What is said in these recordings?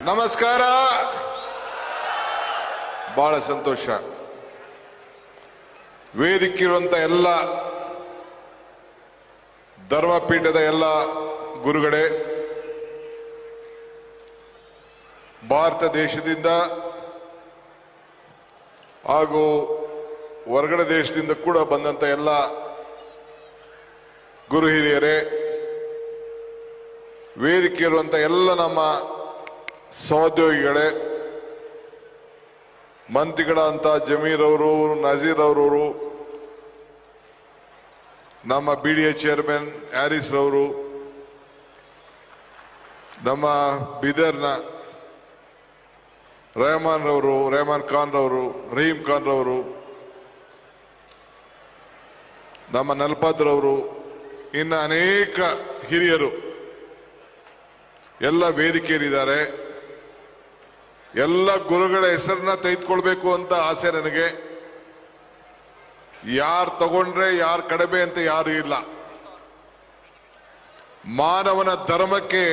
ನಮಸ್ಕಾರ. ಬಹಳ ಸಂತೋಷ. ವೇದಿಕೆಯಿರುವಂತ ಎಲ್ಲ ಧರ್ಮಪೀಠದ ಎಲ್ಲ ಗುರುಗಳೇ, ಭಾರತ ದೇಶದಿಂದ ಹಾಗೂ ಹೊರಗಡೆ ದೇಶದಿಂದ ಕೂಡ ಬಂದಂತ ಎಲ್ಲ ಗುರು ಹಿರಿಯರೇ, ವೇದಿಕೆ ಇರುವಂತ ಎಲ್ಲ ನಮ್ಮ ಸಹೋದ್ಯೋಗಿಗಳೇ, ಮಂತ್ರಿಗಳಂತ ಜಮೀರ್ ಅವರು, ನಜೀರ್ ಅವರು, ನಮ್ಮ BDA ಚೇರ್ಮನ್ ಹ್ಯಾರಿಸ್ ರವರು, ನಮ್ಮ ಬೀದರ್ನ ರೆಹಮಾನ್ ಖಾನ್ ರವರು, ರಹೀಂ ಖಾನ್ ರವರು, ನಮ್ಮ ನಲ್ಪಾದ್ರವರು, ಇನ್ನು ಅನೇಕ ಹಿರಿಯರು ಎಲ್ಲ ವೇದಿಕೆಯಲ್ಲಿದ್ದಾರೆ. ಎಲ್ಲ ಗುರುಗಳ ಹೆಸರನ್ನ ತೆಗೆದುಕೊಳ್ಬೇಕು ಅಂತ ಆಸೆ ನನಗೆ. ಯಾರು ತಗೊಂಡ್ರೆ ಯಾರು ಕಡಿಮೆ ಅಂತ ಯಾರು ಇಲ್ಲ. ಮಾನವನ ಧರ್ಮಕ್ಕೆ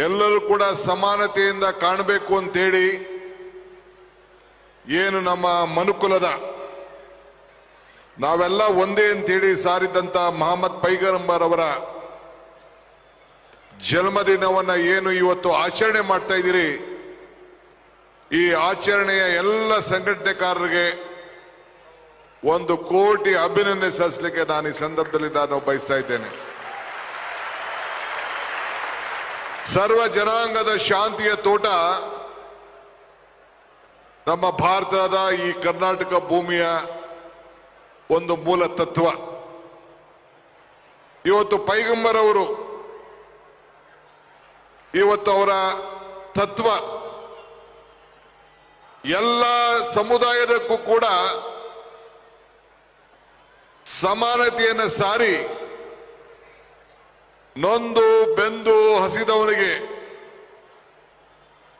ಎಲ್ಲರೂ ಕೂಡ ಸಮಾನತೆಯಿಂದ ಕಾಣಬೇಕು ಅಂತೇಳಿ ಏನು ನಮ್ಮ ಮನುಕುಲದ ನಾವೆಲ್ಲ ಒಂದೇ ಅಂತೇಳಿ ಸಾರಿದಂತ ಮೊಹಮ್ಮದ್ ಪೈಗಂಬರ್ ಅವರ ಜನ್ಮದಿನವನ್ನ ಏನು ಇವತ್ತು ಆಚರಣೆ ಮಾಡ್ತಾ ಇದ್ದೀರಿ, ಈ ಆಚರಣೆಯ ಎಲ್ಲ ಸಂಘಟನೆಕಾರರಿಗೆ 1 ಕೋಟಿ ಅಭಿನಂದನೆ ಸಲ್ಲಿಸಲಿಕ್ಕೆ ನಾನು ಈ ಸಂದರ್ಭದಲ್ಲಿ ಬಯಸ್ತಾ ಇದ್ದೇನೆ. ಸರ್ವ ಜನಾಂಗದ ಶಾಂತಿಯ ತೋಟ ನಮ್ಮ ಭಾರತದ ಈ ಕರ್ನಾಟಕ ಭೂಮಿಯ ಒಂದು ಮೂಲ ತತ್ವ. ಇವತ್ತು ಪೈಗಂಬರ್ ಅವರು ಇವತ್ತು ಅವರ ತತ್ವ ಎಲ್ಲ ಸಮುದಾಯದಕ್ಕೂ ಕೂಡ ಸಮಾನತೆಯನ್ನು ಸಾರಿ, ನೊಂದು ಬೆಂದು ಹಸಿದವನಿಗೆ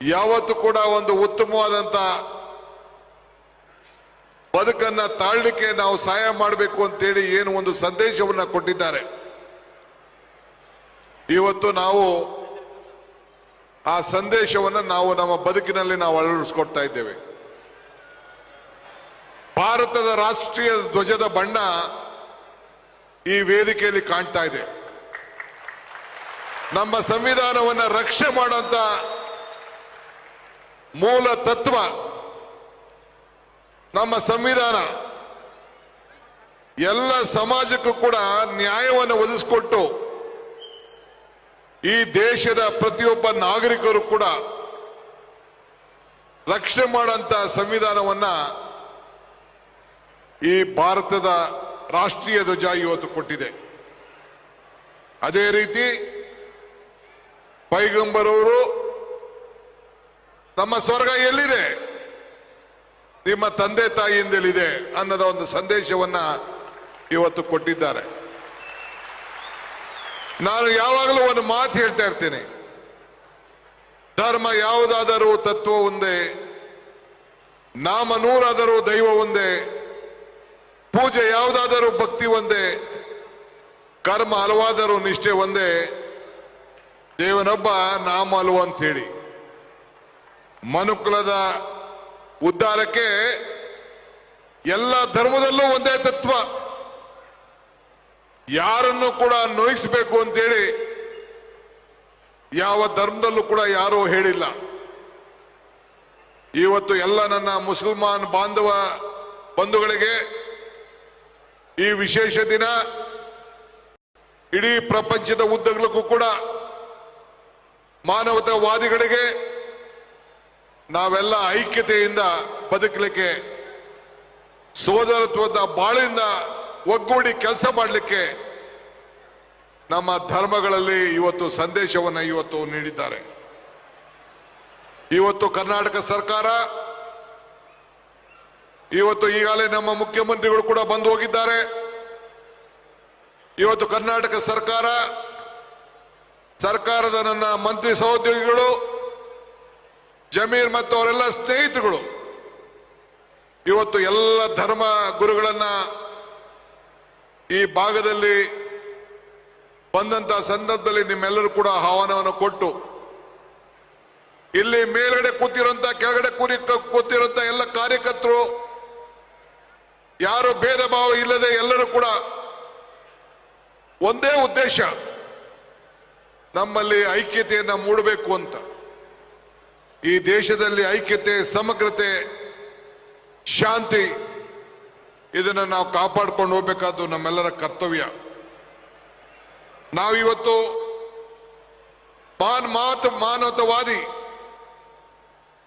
ಯಾವತ್ತು ಕೂಡ ಒಂದು ಉತ್ತಮವಾದಂತ ಬದುಕನ್ನ ತಾಳ್ಲಿಕ್ಕೆ ನಾವು ಸಹಾಯ ಮಾಡಬೇಕು ಅಂತೇಳಿ ಏನು ಒಂದು ಸಂದೇಶವನ್ನ ಕೊಟ್ಟಿದ್ದಾರೆ. ಇವತ್ತು ನಾವು ಆ ಸಂದೇಶವನ್ನು ನಾವು ನಮ್ಮ ಬದುಕಿನಲ್ಲಿ ನಾವು ಅಳವಡಿಸಿಕೊಡ್ತಾ ಇದ್ದೇವೆ. ಭಾರತದ ರಾಷ್ಟ್ರೀಯ ಧ್ವಜದ ಬಣ್ಣ ಈ ವೇದಿಕೆಯಲ್ಲಿ ಕಾಣ್ತಾ ಇದೆ. ನಮ್ಮ ಸಂವಿಧಾನವನ್ನು ರಕ್ಷಣೆ ಮಾಡುವಂತ ಮೂಲ ತತ್ವ ನಮ್ಮ ಸಂವಿಧಾನ ಎಲ್ಲ ಸಮಾಜಕ್ಕೂ ಕೂಡ ನ್ಯಾಯವನ್ನು ಒದಗಿಸಿಕೊಟ್ಟು ಈ ದೇಶದ ಪ್ರತಿಯೊಬ್ಬ ನಾಗರಿಕರು ಕೂಡ ರಕ್ಷಣೆ ಮಾಡುವಂತ ಸಂವಿಧಾನವನ್ನ ಈ ಭಾರತದ ರಾಷ್ಟ್ರೀಯ ಧ್ವಜ ಇವತ್ತು ಕೊಟ್ಟಿದೆ. ಅದೇ ರೀತಿ ಪೈಗಂಬರ್ ಅವರು ನಮ್ಮ ಸ್ವರ್ಗ ಎಲ್ಲಿದೆ, ನಿಮ್ಮ ತಂದೆ ತಾಯಿಯಿಂದಲಿದೆ ಅನ್ನೋದ ಒಂದು ಸಂದೇಶವನ್ನ ಇವತ್ತು ಕೊಟ್ಟಿದ್ದಾರೆ. ನಾನು ಯಾವಾಗಲೂ ಒಂದು ಮಾತು ಹೇಳ್ತಾ ಇರ್ತೇನೆ, ಧರ್ಮ ಯಾವುದಾದರೂ ತತ್ವ ಒಂದೇ, ನಾಮ ನೂರಾದರೂ ದೈವ ಒಂದೇ, ಪೂಜೆ ಯಾವುದಾದರೂ ಭಕ್ತಿ ಒಂದೇ, ಕರ್ಮ ಹಲವಾದರೂ ನಿಷ್ಠೆ ಒಂದೇ, ದೇವನೊಬ್ಬ ನಾಮ ಹಲವು ಅಂತ ಹೇಳಿ. ಮನುಕುಲದ ಉದ್ಧಾರಕ್ಕೆ ಎಲ್ಲ ಧರ್ಮದಲ್ಲೂ ಒಂದೇ ತತ್ವ. ಯಾರನ್ನು ಕೂಡ ನೋಯಿಸಬೇಕು ಅಂತೇಳಿ ಯಾವ ಧರ್ಮದಲ್ಲೂ ಕೂಡ ಯಾರೂ ಹೇಳಿಲ್ಲ. ಇವತ್ತು ಎಲ್ಲ ನನ್ನ ಮುಸಲ್ಮಾನ್ ಬಾಂಧವ ಬಂಧುಗಳಿಗೆ ಈ ವಿಶೇಷ ದಿನ ಇಡೀ ಪ್ರಪಂಚದ ಉದ್ದಗಲಕ್ಕೂ ಕೂಡ ಮಾನವತಾವಾದಿಗಳಿಗೆ ನಾವೆಲ್ಲ ಐಕ್ಯತೆಯಿಂದ ಬದುಕಲಿಕ್ಕೆ, ಸೋದರತ್ವದ ಬಾಳಿಂದ ಒಗ್ಗೂಡಿ ಕೆಲಸ ಮಾಡಲಿಕ್ಕೆ ನಮ್ಮ ಧರ್ಮಗಳಲ್ಲಿ ಇವತ್ತು ಸಂದೇಶವನ್ನು ಇವತ್ತು ನೀಡಿದ್ದಾರೆ. ಇವತ್ತು ಕರ್ನಾಟಕ ಸರ್ಕಾರ, ಇವತ್ತು ಈಗಾಗಲೇ ನಮ್ಮ ಮುಖ್ಯಮಂತ್ರಿಗಳು ಕೂಡ ಬಂದು ಹೋಗಿದ್ದಾರೆ. ಇವತ್ತು ಕರ್ನಾಟಕ ಸರ್ಕಾರದ ನನ್ನ ಮಂತ್ರಿ ಸಹೋದ್ಯೋಗಿಗಳು, ಜಮೀರ್ ಮತ್ತು ಅವರೆಲ್ಲ ಸ್ನೇಹಿತರುಗಳು ಇವತ್ತು ಎಲ್ಲ ಧರ್ಮ ಗುರುಗಳನ್ನ ಈ ಭಾಗದಲ್ಲಿ ಬಂದಂತಹ ಸಂದರ್ಭದಲ್ಲಿ ನಿಮ್ಮೆಲ್ಲರೂ ಕೂಡ ಆಹ್ವಾನವನ್ನು ಕೊಟ್ಟು ಇಲ್ಲಿ ಮೇಲ್ಗಡೆ ಕೂತಿರೋಂತ ಕೆಳಗಡೆ ಕೂತಿರೋಂತ ಎಲ್ಲ ಕಾರ್ಯಕರ್ತರು ಯಾರು ಭೇದ ಭಾವ ಇಲ್ಲದೆ ಎಲ್ಲರೂ ಕೂಡ ಒಂದೇ ಉದ್ದೇಶ, ನಮ್ಮಲ್ಲಿ ಐಕ್ಯತೆಯನ್ನ ಮೂಡಬೇಕು ಅಂತ. ಈ ದೇಶದಲ್ಲಿ ಐಕ್ಯತೆ, ಸಮಗ್ರತೆ, ಶಾಂತಿ ಇದನ್ನ ನಾವು ಕಾಪಾಡ್ಕೊಂಡು ಹೋಗ್ಬೇಕಾದ್ದು ನಮ್ಮೆಲ್ಲರ ಕರ್ತವ್ಯ. ನಾವಿವತ್ತು ಮಾನವತಾವಾದಿ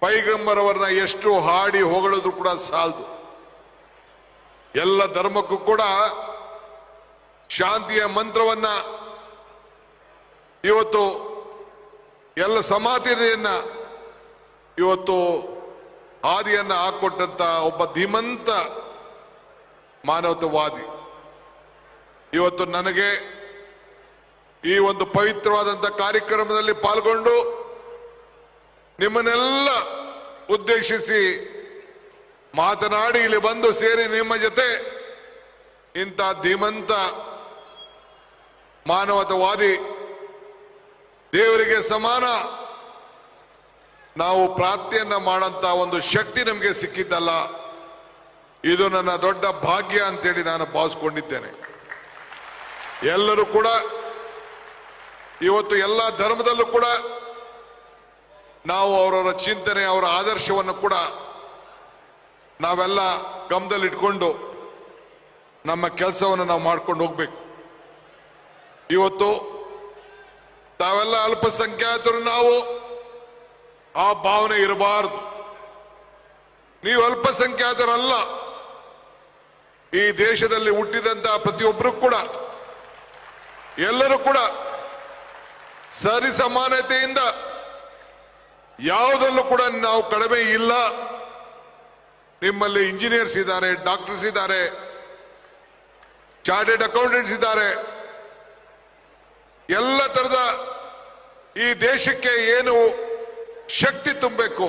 ಪೈಗಂಬರ್ ಅವರನ್ನ ಎಷ್ಟು ಹಾಡಿ ಹೊಗಳಿದ್ರು ಕೂಡ ಸಾಲದು. ಎಲ್ಲ ಧರ್ಮಕ್ಕೂ ಕೂಡ ಶಾಂತಿಯ ಮಂತ್ರವನ್ನ ಇವತ್ತು ಎಲ್ಲ ಸಮಾನತೆಯನ್ನ ಇವತ್ತು ಹಾದಿಯನ್ನ ಹಾಕೊಟ್ಟಂತ ಒಬ್ಬ ಧೀಮಂತ ಮಾನವತಾವಾದಿ. ಇವತ್ತು ನನಗೆ ಈ ಒಂದು ಪವಿತ್ರವಾದಂತ ಕಾರ್ಯಕ್ರಮದಲ್ಲಿ ಪಾಲ್ಗೊಂಡು ನಿಮ್ಮನ್ನೆಲ್ಲ ಉದ್ದೇಶಿಸಿ ಮಾತನಾಡಿ ಇಲ್ಲಿ ಬಂದು ಸೇರಿ ನಿಮ್ಮ ಜೊತೆ ಇಂಥ ಧೀಮಂತ ಮಾನವತಾವಾದಿ ದೇವರಿಗೆ ಸಮಾನ ನಾವು ಪ್ರಾರ್ಥನೆಯನ್ನ ಮಾಡಂತ ಒಂದು ಶಕ್ತಿ ನಮಗೆ ಸಿಕ್ಕಿದ್ದಲ್ಲ, ಇದು ನನ್ನ ದೊಡ್ಡ ಭಾಗ್ಯ ಅಂತೇಳಿ ನಾನು ಭಾವಿಸ್ಕೊಂಡಿದ್ದೇನೆ. ಎಲ್ಲರೂ ಕೂಡ ಇವತ್ತು ಎಲ್ಲ ಧರ್ಮದಲ್ಲೂ ಕೂಡ ನಾವು ಅವರವರ ಚಿಂತನೆ, ಅವರ ಆದರ್ಶವನ್ನು ಕೂಡ ನಾವೆಲ್ಲ ಗಮನದಲ್ಲಿಟ್ಕೊಂಡು ನಮ್ಮ ಕೆಲಸವನ್ನು ನಾವು ಮಾಡ್ಕೊಂಡು ಹೋಗ್ಬೇಕು. ಇವತ್ತು ತಾವೆಲ್ಲ ಅಲ್ಪಸಂಖ್ಯಾತರು, ನಾವು ಆ ಭಾವನೆ ಇರಬಾರದು. ನೀವು ಅಲ್ಪಸಂಖ್ಯಾತರಲ್ಲ. ಈ ದೇಶದಲ್ಲಿ ಹುಟ್ಟಿದಂತ ಪ್ರತಿಯೊಬ್ಬರು ಕೂಡ ಎಲ್ಲರೂ ಕೂಡ ಸರಿ ಸಮಾನತೆಯಿಂದ ಯಾವುದಲ್ಲೂ ಕೂಡ ನಾವು ಕಡಿಮೆ ಇಲ್ಲ. ನಿಮ್ಮಲ್ಲಿ ಇಂಜಿನಿಯರ್ಸ್ ಇದ್ದಾರೆ, ಡಾಕ್ಟರ್ಸ್ ಇದ್ದಾರೆ, ಚಾರ್ಟೆಡ್ ಅಕೌಂಟೆಂಟ್ಸ್ ಇದ್ದಾರೆ. ಎಲ್ಲ ತರದ ಈ ದೇಶಕ್ಕೆ ಏನು ಶಕ್ತಿ ತುಂಬಬೇಕು,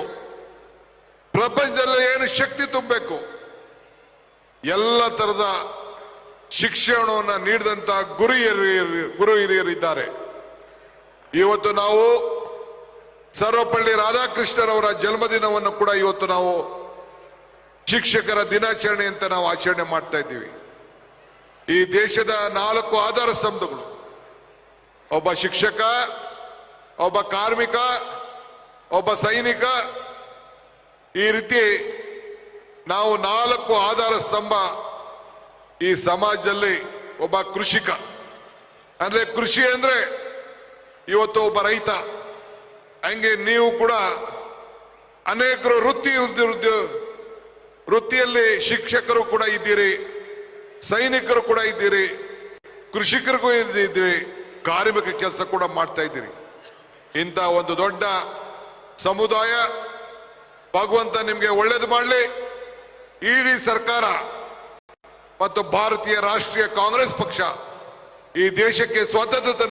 ಪ್ರಪಂಚದಲ್ಲಿ ಏನು ಶಕ್ತಿ ತುಂಬಬೇಕು, ಎಲ್ಲ ತರದ ಶಿಕ್ಷಣವನ್ನು ನೀಡಿದಂತ ಗುರು ಹಿರಿಯರಿದ್ದಾರೆ. ಇವತ್ತು ನಾವು ಸರ್ವಪಲ್ಲಿ ರಾಧಾಕೃಷ್ಣರವರ ಜನ್ಮದಿನವನ್ನು ಕೂಡ ಇವತ್ತು ನಾವು ಶಿಕ್ಷಕರ ದಿನಾಚರಣೆ ಅಂತ ನಾವು ಆಚರಣೆ ಮಾಡ್ತಾ ಇದ್ದೀವಿ. ಈ ದೇಶದ 4 ಆಧಾರ ಸ್ತಂಭಗಳು, ಒಬ್ಬ ಶಿಕ್ಷಕ, ಒಬ್ಬ ಕಾರ್ಮಿಕ, ಒಬ್ಬ ಸೈನಿಕ, ಈ ರೀತಿ ನಾವು 4 ಆಧಾರ ಸ್ತಂಭ ಈ ಸಮಾಜದಲ್ಲಿ. ಒಬ್ಬ ಕೃಷಿಕ ಅಂದ್ರೆ, ಕೃಷಿ ಅಂದ್ರೆ ಇವತ್ತು ಒಬ್ಬ ರೈತ. ಹಂಗೆ ನೀವು ಕೂಡ ಅನೇಕರು ವೃತ್ತಿಯಲ್ಲಿ ಶಿಕ್ಷಕರು ಕೂಡ ಇದ್ದೀರಿ, ಸೈನಿಕರು ಕೂಡ ಇದ್ದೀರಿ, ಕೃಷಿಕರಿಗೂ ಇದ್ದೀರಿ, ಕಾರ್ಮಿಕ ಕೆಲಸ ಕೂಡ ಮಾಡ್ತಾ ಇದ್ದೀರಿ. ಇಂಥ ಒಂದು ದೊಡ್ಡ ಸಮುದಾಯ, ಭಗವಂತ ನಿಮ್ಗೆ ಒಳ್ಳೇದು ಮಾಡಲಿ. ಇಡೀ ಸರ್ಕಾರ ಮತ್ತು ಭಾರತೀಯ ರಾಷ್ಟ್ರೀಯ ಕಾಂಗ್ರೆಸ್ ಪಕ್ಷ ಈ ದೇಶಕ್ಕೆ ಸ್ವಾತಂತ್ರ್ಯ